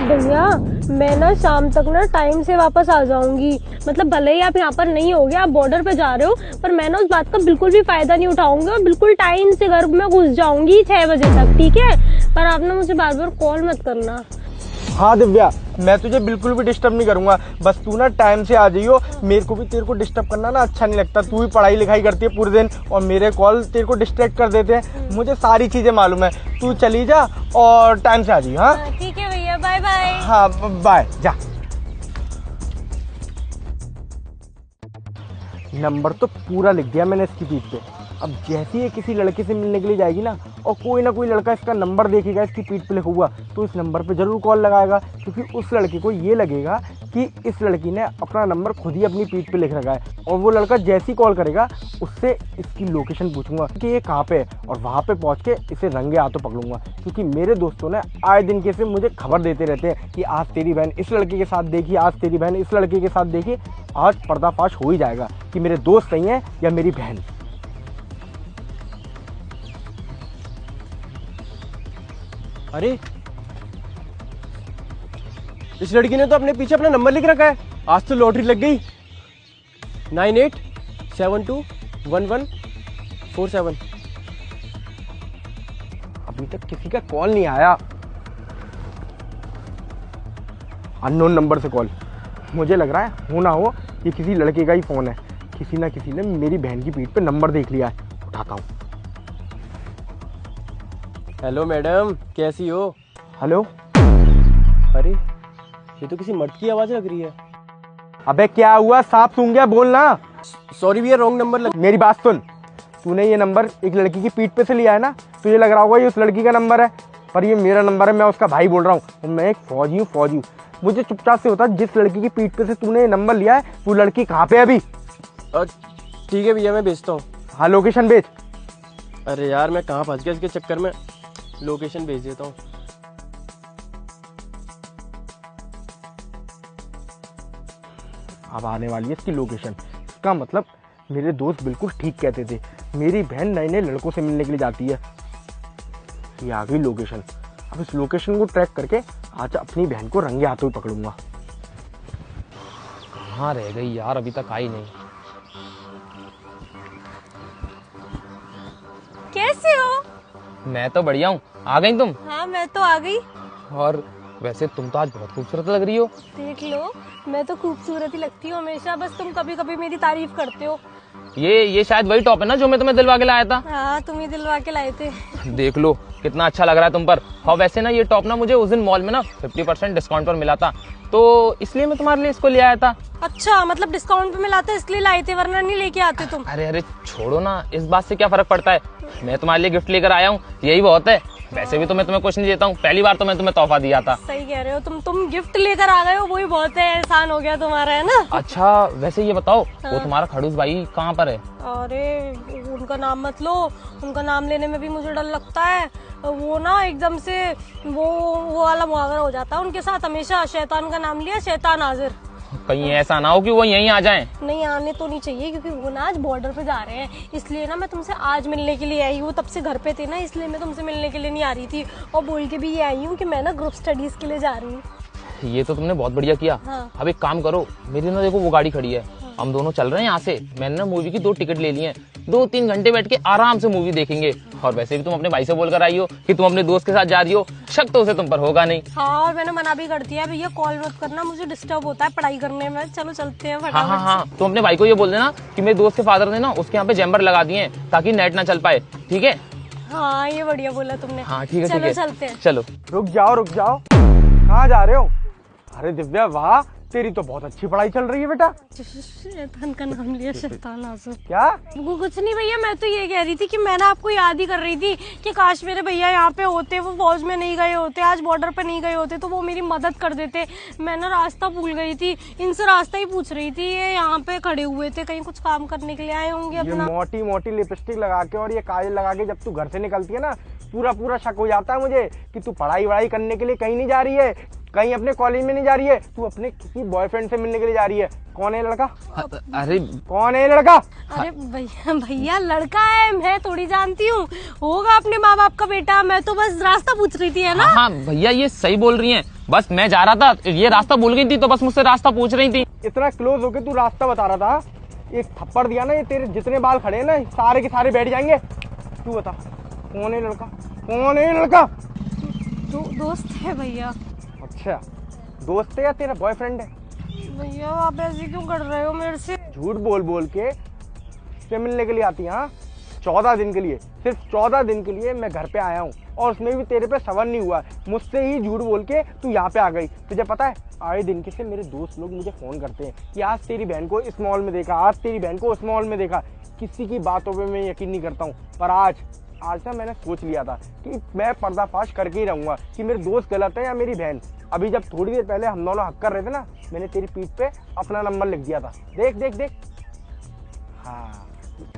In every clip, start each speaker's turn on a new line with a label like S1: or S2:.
S1: भैया मैं ना शाम तक ना टाइम से वापस आ जाऊंगी। मतलब भले ही आप यहाँ पर नहीं होगे, आप बॉर्डर पे जा रहे हो, पर मैं ना उस बात का बिल्कुल भी फायदा नहीं उठाऊंगी और बिल्कुल टाइम से घर में घुस जाऊंगी 6 बजे तक, ठीक है? पर आप ना मुझे बार बार कॉल मत करना।
S2: हाँ दिव्या, मैं तुझे बिल्कुल भी डिस्टर्ब नहीं करूंगा, बस तू ना टाइम से आ जाइयो। मेरे को भी तेरे को डिस्टर्ब करना ना अच्छा नहीं लगता। तू ही पढ़ाई लिखाई करती है पूरे दिन और मेरे कॉल तेरे को डिस्ट्रैक्ट कर देते हैं। मुझे सारी चीजें मालूम है। तू चली जा और टाइम से आ जाइयो। हाँ
S1: ठीक है भैया, बाय बाय।
S2: हाँ बाय, जा। नंबर तो पूरा लिख दिया मैंने इसकी पीठ पे। अब जैसे ही किसी लड़के से मिलने के लिए जाएगी ना और कोई ना कोई लड़का इसका नंबर देखेगा, इसकी पीठ पे लिखा हुआ, तो इस नंबर पे जरूर कॉल लगाएगा, क्योंकि उस लड़के को ये लगेगा कि इस लड़की ने अपना नंबर खुद ही अपनी पीठ पे लिख रखा है। और वो लड़का जैसे ही कॉल करेगा उससे इसकी लोकेशन पूछूंगा कि ये कहाँ पे है, और वहाँ पे पहुँच के इसे रंगे हाथों पकड़ूंगा। क्योंकि मेरे दोस्तों ने आए दिन के से मुझे खबर देते रहते हैं कि आज तेरी बहन इस लड़के के साथ देखी, आज तेरी बहन इस लड़के के साथ देखी। आज पर्दाफाश हो ही जाएगा कि मेरे दोस्त सही हैं या मेरी बहन।
S3: अरे इस लड़की ने तो अपने पीछे अपना नंबर लिख रखा है। आज तो लॉटरी लग गई। 98721147।
S2: अभी तक किसी का कॉल नहीं आया। अननोन नंबर से कॉल। मुझे लग रहा है हो ना हो ये किसी लड़के का ही फोन है। किसी ना किसी ने मेरी बहन की पीठ पे नंबर देख लिया है। उठाता हूँ।
S3: हेलो मैडम, कैसी हो?
S2: हेलो।
S3: अरे ये तो किसी मर्द की आवाज लग रही है।
S2: अबे क्या हुआ, साफ सूंघ गया, बोलना।
S3: सॉरी भैया, रॉन्ग नंबर लग।
S2: मेरी बात सुन, तूने ये नंबर एक लड़की की पीठ पे से लिया है ना। तुझे लग रहा होगा ये उस लड़की का नंबर है, पर ये मेरा नंबर है। मैं उसका भाई बोल रहा हूँ। मैं एक फौजी हूँ। मुझे चुपचाप से बता, जिस लड़की की पीठ पे से तूने ये नंबर लिया है वो लड़की कहाँ पे है अभी?
S3: ठीक है भैया, मैं भेजता हूँ।
S2: हाँ लोकेशन भेज।
S3: अरे यार मैं कहाँ फंस गया इसके चक्कर में। लोकेशन भेज देता हूँ।
S2: अब आने वाली है इसकी लोकेशन। इसका मतलब मेरे दोस्त बिल्कुल ठीक कहते थे, मेरी बहन नए नए लड़कों से मिलने के लिए जाती है। ये आ गई लोकेशन। अब इस लोकेशन को ट्रैक करके आज अपनी बहन को रंगे हाथों ही पकड़ूंगा।
S4: कहाँ रह गई यार, अभी तक आई नहीं।
S1: कैसे हो?
S4: मैं तो बढ़िया हूँ। आ गई तुम?
S1: हाँ मैं तो आ गई।
S4: और वैसे तुम तो आज बहुत खूबसूरत लग रही हो।
S1: देख लो, मैं तो खूबसूरत ही लगती हूँ हमेशा, बस तुम कभी कभी मेरी तारीफ करते हो।
S4: ये शायद वही टॉप है ना जो मैं तुम्हें दिलवा के लाया था।
S1: हाँ तुम ही दिलवा के लाए थे।
S4: देख लो कितना अच्छा लग रहा है तुम पर। और वैसे ना ये टॉप ना मुझे उस दिन मॉल में ना 50% डिस्काउंट पर मिला था, तो इसलिए मैं तुम्हारे लिए इसको ले आया था।
S1: अच्छा, मतलब डिस्काउंट पे मिला था इसलिए लाए थे, वरना नहीं लेके आते तुम।
S4: अरे छोड़ो ना, इस बात से क्या फर्क पड़ता है। मैं तुम्हारे लिए गिफ्ट लेकर आया हूँ, यही बहुत है। वैसे भी तो मैं तुम्हें कुछ नहीं देता हूँ, पहली बार तो मैं तुम्हें तोहफा दिया था।
S1: सही कह रहे हो, तुम गिफ्ट लेकर आ गए हो, वही बहुत है। एहसान हो गया तुम्हारा, है ना?
S4: अच्छा वैसे ये बताओ,
S1: हाँ।
S4: वो तुम्हारा खड़ूस भाई कहाँ पर है?
S1: अरे उनका नाम मत लो, उनका नाम लेने में भी मुझे डर लगता है। वो ना एकदम से वो वाला मुहावरा हो जाता है उनके साथ हमेशा, शैतान का नाम लिया शैतान हाजिर।
S4: कहीं ऐसा ना हो कि वो यहीं आ जाएं।
S1: नहीं, आने तो नहीं चाहिए, क्योंकि वो ना आज बॉर्डर पे जा रहे हैं, इसलिए ना मैं तुमसे आज मिलने के लिए आई हूँ। तब से घर पे थे ना, इसलिए मैं तुमसे मिलने के लिए नहीं आ रही थी। और बोल के भी ये आई हूँ कि मैं ना ग्रुप स्टडीज के लिए जा रही हूँ।
S4: ये तो तुमने बहुत बढ़िया किया।
S1: हाँ।
S4: अब एक काम करो, मेरी ना देखो वो गाड़ी खड़ी है, हम दोनों चल रहे हैं यहाँ से। मैंने ना मूवी की 2 टिकट ले लिए हैं, 2-3 घंटे बैठ के आराम से मूवी देखेंगे। और वैसे भी तुम अपने भाई से बोलकर आई हो कि तुम अपने दोस्त के साथ जा रही हो, शक तो उसे तुम पर होगा नहीं।
S1: हाँ, और मैंने मना भी कर दिया, भैया कॉल मत करना, मुझे डिस्टर्ब होता है पढ़ाई करने में। चलो चलते हैं फटाफट।
S4: हाँ, तुम अपने भाई को ये बोल देना कि मेरे दोस्त के फादर ने ना उसके यहाँ पे जैम्बर लगा दिए हैं ताकि नेट ना चल पाए, ठीक है?
S1: हाँ ये बढ़िया बोला तुमने।
S4: हाँ ठीक है,
S1: चलो
S4: ठीक है,
S1: चलते हैं।
S4: चलो।
S2: रुक जाओ, कहाँ जा रहे हो? अरे दिव्या वाह, तेरी तो बहुत अच्छी पढ़ाई चल रही है बेटा।
S1: शैतान का नाम लिया शैतान हाजिर।
S2: क्या?
S1: कुछ नहीं भैया, मैं तो ये कह रही थी कि मैं ना आपको याद ही कर रही थी कि काश मेरे भैया यहाँ पे होते, वो फौज में नहीं गए होते, आज बॉर्डर पे नहीं गए होते, तो वो मेरी मदद कर देते। मैं ना रास्ता भूल गई थी, इनसे रास्ता ही पूछ रही थी। ये यहाँ पे खड़े हुए थे, कहीं कुछ काम करने के लिए आए होंगे
S2: ये
S1: अपना।
S2: मोटी मोटी लिपस्टिक लगा के और ये काजल लगा के जब तू घर से निकलती है ना, पूरा शक हो जाता है मुझे कि तू पढ़ाई वढ़ाई करने के लिए कहीं नहीं जा रही है, कहीं अपने कॉलेज में नहीं जा रही है, तू अपने किसी बॉयफ्रेंड से मिलने के लिए जा रही है। कौन है लड़का?
S4: अरे
S2: कौन है ये लड़का?
S1: अरे भैया भैया लड़का है, मैं थोड़ी जानती हूँ। होगा अपने माँ बाप का बेटा, मैं तो बस रास्ता पूछ रही थी, है ना।
S4: हाँ भैया ये सही बोल रही हैं, बस मैं जा रहा था, ये रास्ता भूल गई थी तो बस मुझसे रास्ता पूछ रही थी।
S2: इतना क्लोज होके तू रास्ता बता रहा था, एक थप्पड़ दिया ना, ये तेरे जितने बाल खड़े हैं ना सारे के सारे बैठ जाएंगे। तू बता कौन है लड़का? कौन है लड़का?
S1: दोस्त है भैया।
S2: अच्छा दोस्त है या तेरा बॉयफ्रेंड है?
S1: भैया आप ऐसे क्यों कर रहे हो मेरे से?
S2: झूठ बोल बोल के से मिलने के लिए आती है? हाँ 14 दिन के लिए, सिर्फ 14 दिन के लिए मैं घर पे आया हूँ और उसमें भी तेरे पे सबर नहीं हुआ। मुझसे ही झूठ बोल के तू यहाँ पे आ गई। तुझे पता है आए दिन के से मेरे दोस्त लोग मुझे फोन करते हैं कि आज तेरी बहन को इस मॉल में देखा, आज तेरी बहन को उस मॉल में देखा। किसी की बातों पे मैं यकीन नहीं करता हूँ, पर आज ना मैंने सोच लिया था कि मैं पर्दाफाश करके ही रहूंगा कि मेरे दोस्त गलत है या मेरी बहन। अभी जब थोड़ी देर पहले हम दोनों हक कर रहे थे ना, मैंने तेरी पीठ पे अपना नंबर लिख दिया था। देख देख देख, हाँ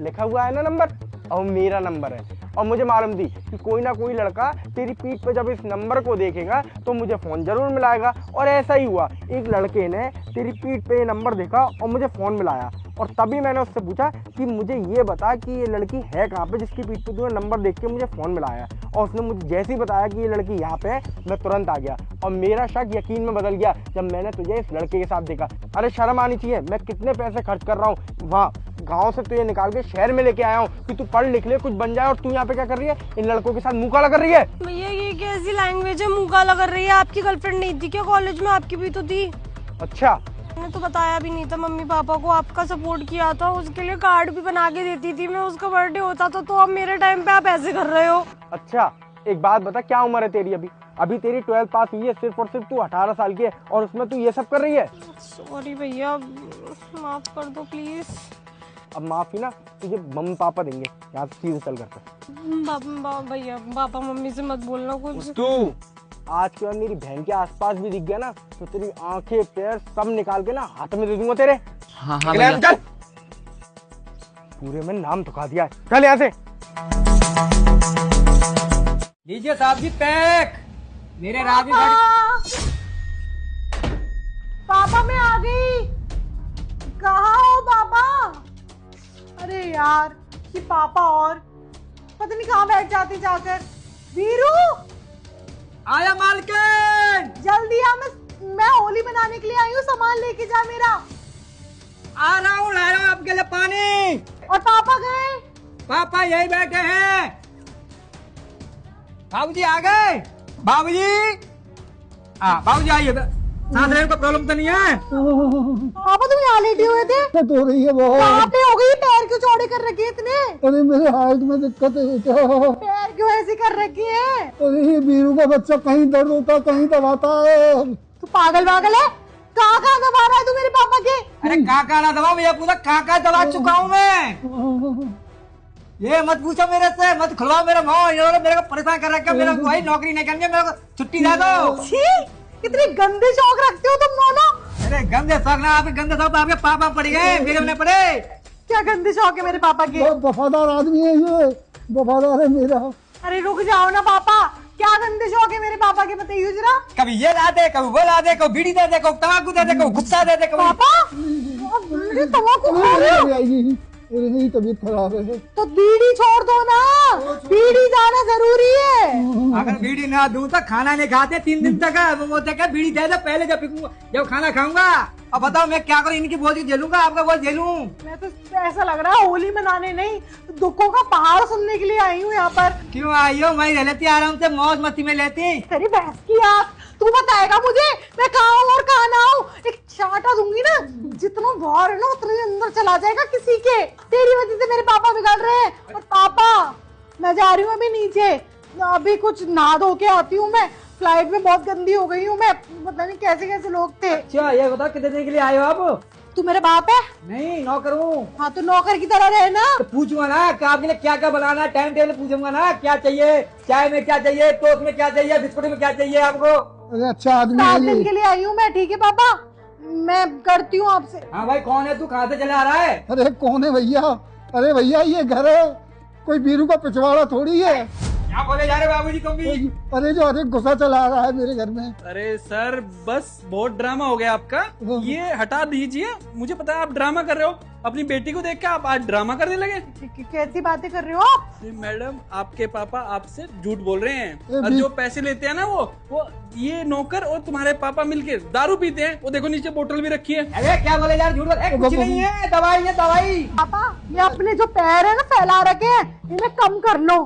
S2: लिखा हुआ है ना नंबर, और मेरा नंबर है। और मुझे मालूम थी कि कोई ना कोई लड़का तेरी पीठ पे जब इस नंबर को देखेगा तो मुझे फोन जरूर मिलाएगा, और ऐसा ही हुआ। एक लड़के ने तेरी पीठ पे ये नंबर देखा और मुझे फोन मिलाया, और तभी मैंने उससे पूछा कि मुझे ये बता कि ये लड़की है कहाँ पे जिसकी पीठ पे तूने नंबर देख के मुझे फोन मिलाया। और उसने मुझे जैसे ही बताया कि ये लड़की यहाँ पे है, मैं तुरंत आ गया और मेरा शक यकीन में बदल गया जब मैंने तुझे इस लड़के के साथ देखा। अरे शर्म आनी चाहिए, मैं कितने पैसे खर्च कर रहा हूँ वहाँ गाँव से तुझे निकाल के शहर में लेके आया हूँ कि तू पढ़ लिख ले, कुछ बन जाए, और तू यहाँ पे क्या कर रही है? इन लड़कों के साथ मुँह काला कर रही है।
S1: भैया ये कैसी लैंग्वेज है, मुँह काला कर रही है? आपकी गर्लफ्रेंड नहीं थी क्या कॉलेज में? आपकी भी तो थी।
S2: अच्छा
S1: मैंने तो बताया भी नहीं था मम्मी पापा को, आपका सपोर्ट किया था, उसके लिए कार्ड भी बना के देती थी मैं, उसका बर्थडे होता था। तो अब मेरे टाइम पे आप ऐसे कर रहे हो?
S2: अच्छा एक बात बता, क्या उम्र है तेरी? अभी तेरी 12th पास हुई है, सिर्फ और सिर्फ तू 18 साल की है और उसमें तू ये सब कर रही है।
S1: सॉरी भैया, माफ कर दो प्लीज।
S2: अब माफी ना तुझे मम्मी पापा देंगे, यहाँ से सीधे चल करते।
S1: भैया पापा मम्मी से मत बोलना कुछ।
S2: तू आज के बाद मेरी बहन के आसपास भी दिख गया ना तो तेरी आंखें पैर सब निकाल के ना हाथ में दे दूंगा तेरे।
S4: हाँ
S2: चल यहाँ से, चल। पूरे में नाम धुका दिया है, चल यहाँ से।
S5: लीजिए साहब जी पैक, मेरे राज में
S6: पापा मैं आ गई। कहाँ हो पापा? अरे यार ये पापा और पता नहीं कहाँ बैठ जाते जाकर। वीरू
S5: आया मालकिन,
S6: जल्दी आ, मैं होली मनाने के लिए आई हूँ, सामान लेके जा मेरा।
S5: आ रहा हूँ, ला रहा हूँ आपके लिए पानी।
S6: और पापा गए?
S5: पापा यही बैठे हैं। बाबूजी आ गए? बाबूजी बाबूजी आइए, सांस लेने को प्रॉब्लम तो नहीं है?
S6: पापा तुम यहाँ लेटे हुए थे?
S7: दिक्कत हो रही है बहुत।
S6: कहाँ पे हो गई? पैर क्यों चौड़े कर रखे इतने?
S7: अरे मेरे हार्ट में दिक्कत है बेटा।
S6: पैर क्यों ऐसे कर रखे हैं?
S7: अरे ये बीरू का बच्चा कहीं दर्द होता है कहीं दबाता है।
S6: तू पागल वागल है? कहाँ कहाँ दबा रहा है तू मेरे पापा के?
S5: अरे काका ना दबा, भैया पूरा काका दबा चुका हूँ मैं। ये मत पूछो मेरे से, मत खुलवाओ मेरा मुंह, इन्होंने मेरे को परेशान कर रखा। मेरे को भाई नौकरी नहीं करनी है, मेरे को छुट्टी दे दो।
S6: छी, कितने गंदे शौक रखते हो तुम दोनों।
S5: अरे गंदे शौक ना, आपके गंदे शौक आपके पापा पड़ गए, मेरे में पड़े।
S6: क्या गंदे शौक है मेरे पापा के?
S7: बहुत वफादार आदमी है ये, वफादार है मेरा।
S6: अरे रुक जाओ ना पापा, क्या गंदे शौक है मेरे पापा के बताइए जरा।
S5: कभी ये ला दे, कभी वो ला दे, कभी बीड़ी दे दे, कभी तम्बाकू दे दे, कभी गुस्सा दे दे, कभी
S6: पापा बीड़ी तम्बाकू खा रहे हो?
S7: मेरी तबीयत खराब है।
S6: तो बीड़ी छोड़ दो ना, बीड़ी जाना जरूरी है।
S5: अगर बीड़ी ना दूं तो खाना नहीं खाते 3 दिन तक। वो क्या बीड़ी दे दे पहले, जब पीऊंगा जब खाना खाऊंगा। अब बताओ मैं क्या करूं, इनकी बोझ झेलूंगा आपका बोझ झेलूं?
S6: मैं तो ऐसा लग रहा है होली मनाने नहीं, दुखों का पहाड़ सुनने के लिए आई हूँ यहाँ पर।
S5: क्यों आई हो? मैं रह लेती आराम से, मौज मस्ती में लेती।
S6: तेरी बहस की आग, तू बताएगा मुझे मैं कहाँ हूँ और कहाँ ना हूँ? एक चाटा दूंगी ना, जितना बाहर है ना उतना अंदर चला जाएगा किसी के। तेरी वजह से मेरे पापा बिगड़ रहे हैं। और पापा मैं जा रही हूँ अभी नीचे, अभी कुछ नहा धो के आती हूँ मैं। फ्लाइट में बहुत गंदी हो गई हूँ मैं, पता नहीं कैसे कैसे लोग थे।
S5: अच्छा ये बताओ कितने दिन के लिए आए हो आप?
S6: तू मेरा बाप है?
S5: नहीं नौकर हूँ।
S6: हाँ तो नौकर की तरह रहे ना।
S5: तो पूछूंगा ना कि आपके लिए क्या क्या बनाना, टाइम टेबल पूछूंगा ना, क्या चाहिए, चाय में क्या चाहिए, टोस्ट में क्या चाहिए, बिस्कुट में क्या चाहिए आपको।
S7: अरे अच्छा आदमी
S6: 7
S7: है
S6: दिन
S7: ये।
S6: के लिए आई हूँ मैं, ठीक है पापा? मैं करती हूँ आपसे।
S5: हाँ भाई कौन है तू, कहाँ से चला आ रहा है?
S7: अरे कौन है भैया? अरे भैया ये घर है, कोई बीरू का पिछवाड़ा थोड़ी है।
S5: क्या बोले जा रहे बाबूजी तुम भी?
S7: अरे जो अरे गुस्सा चला आ रहा है मेरे घर में।
S8: अरे सर बस बहुत ड्रामा हो गया आपका, ये हटा दीजिए। मुझे पता है आप ड्रामा कर रहे हो, अपनी बेटी को देख के आप आज ड्रामा करने लगे।
S6: कैसी बातें कर रहे हो आप?
S8: अरे मैडम आपके पापा आपसे झूठ बोल रहे हैं,
S7: ए,
S8: और जो पैसे लेते हैं ना वो ये नौकर और तुम्हारे पापा मिलके दारू पीते हैं। वो देखो नीचे बोतल भी रखी है।
S5: अरे क्या बोले यार, झूठ बोल। कुछ नहीं है, दवाई है दवाई।
S6: पापा ये अपने जो पैर है ना फैला रखे हैं इन्हें कम कर लो,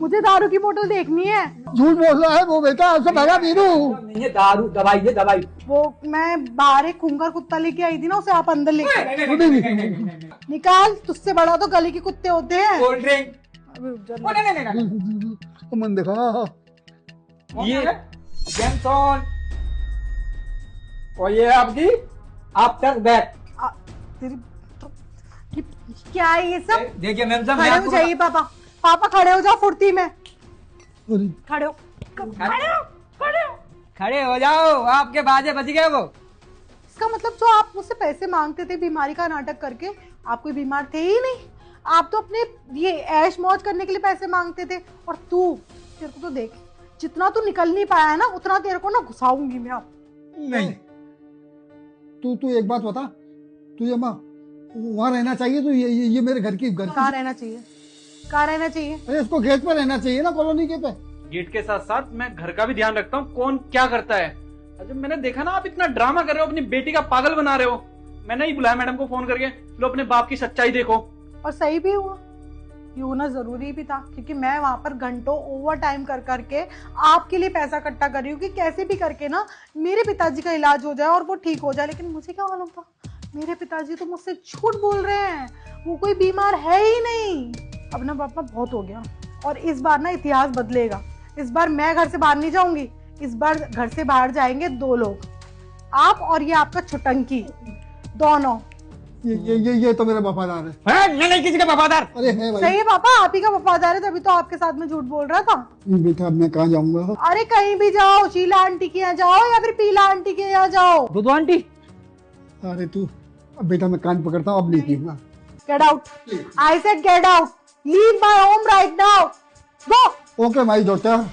S6: मुझे दारू की बोतल देखनी है।
S7: झूठ बोल रहा है वो बेटा, ऐसा भगा पीरू।
S5: नहीं है दारू, दवाई है दवाई।
S6: वो मैं बाहर एक खूंखार कुत्ता लेके आई थी ना, उसे आप अंदर लेके निकाल। तुझसे बड़ा तो गली के कुत्ते होते हैं।
S5: Cold drink. नहीं।
S7: मन दिखा
S5: ये जैमसन और ये आपकी आफ्टर बैट।
S6: तेरी ये क्या है ये सब?
S5: देखिए मैम साहब,
S6: खड़े हो जाइए पापा, पापा खड़े हो जाओ फुर्ती में।
S7: अरे
S6: खड़े हो,
S5: खड़े हो जाओ, आपके बाजे बच गए वो।
S6: इसका मतलब जो आप मुझसे पैसे मांगते थे बीमारी का नाटक करके, आप कोई बीमार थे ही नहीं। आप तो अपने ये ऐश मौज करने के लिए पैसे मांगते थे। और तू, तेरे को तो देख, जितना तू निकल नहीं पाया है ना उतना तेरे को ना घुसाऊंगी मैं अब।
S7: नहीं, तू एक बात बता, तुझे वहाँ रहना चाहिए तो ये मेरे घर की
S6: कहाँ रहना चाहिए? कहाँ रहना चाहिए?
S7: अरे इसको गेट पर रहना चाहिए ना, कॉलोनी के पे।
S8: गेट के साथ साथ मैं घर का भी ध्यान रखता हूँ, कौन क्या करता है। जब मैंने देखा ना आप इतना ड्रामा कर रहे हो, अपनी बेटी का पागल बना रहे हो, मैंने ही बुलाया मैडम को फोन करके, लो अपने बाप की सच्चाई देखो।
S6: और सही भी हुआ, ये होना जरूरी भी था, क्योंकि मैं वहां पर घंटों ओवर टाइम कर करके आपके लिए पैसा इकट्ठा कर रही हूँ कि कैसे भी करके ना मेरे पिताजी का इलाज हो जाए और वो ठीक हो जाए। लेकिन मुझे क्या मालूम था, मेरे पिताजी तो मुझसे झूठ बोल रहे हैं, वो कोई बीमार है ही नहीं। अब ना पापा बहुत हो गया, और इस बार ना इतिहास बदलेगा। इस बार मैं घर से बाहर नहीं जाऊंगी, इस बार घर से बाहर जाएंगे दो लोग, आप और ये आपका छुटंकी, दोनों।
S7: ये तो मेरा वफादार है।
S5: नहीं किसी का वफादार।
S7: अरे है भाई।
S6: सही है पापा, आप ही का वफादार है, तभी तो आपके साथ में झूठ बोल रहा था।
S7: बेटा अब मैं कहाँ जाऊंगा?
S6: अरे कहीं भी जाओ, शीला आंटी के यहाँ जाओ या फिर पीला आंटी के यहाँ जाओ।
S5: दूधू आंटी।
S7: अरे तू, अब बेटा मैं कान पकड़ता हूँ, अब नहीं पीऊंगा।
S6: Get out, I said get out, leave my home right now, go.
S7: Okay my daughter.